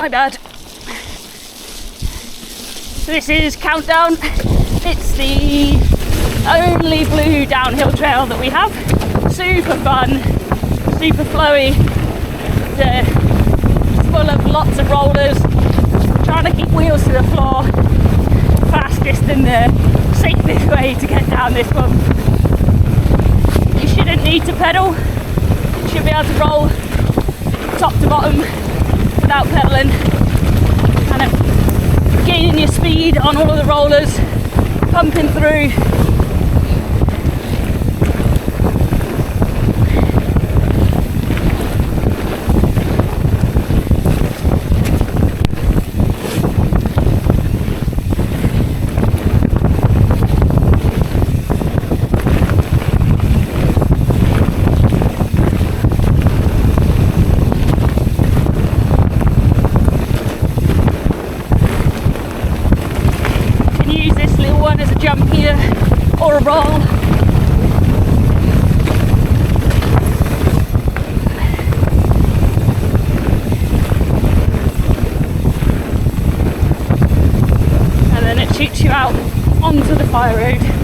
My bad. This is Countdown. It's the only blue downhill trail that we have. Super fun, super flowy, full of lots of rollers. We're trying to keep wheels to the floor. Fastest and the safest way to get down this one. You shouldn't need to pedal. You should be able to roll top to bottom without pedaling. Kind of gaining your speed on all of the rollers, pumping through. Jump here or a roll. And then it shoots you out onto the fire road.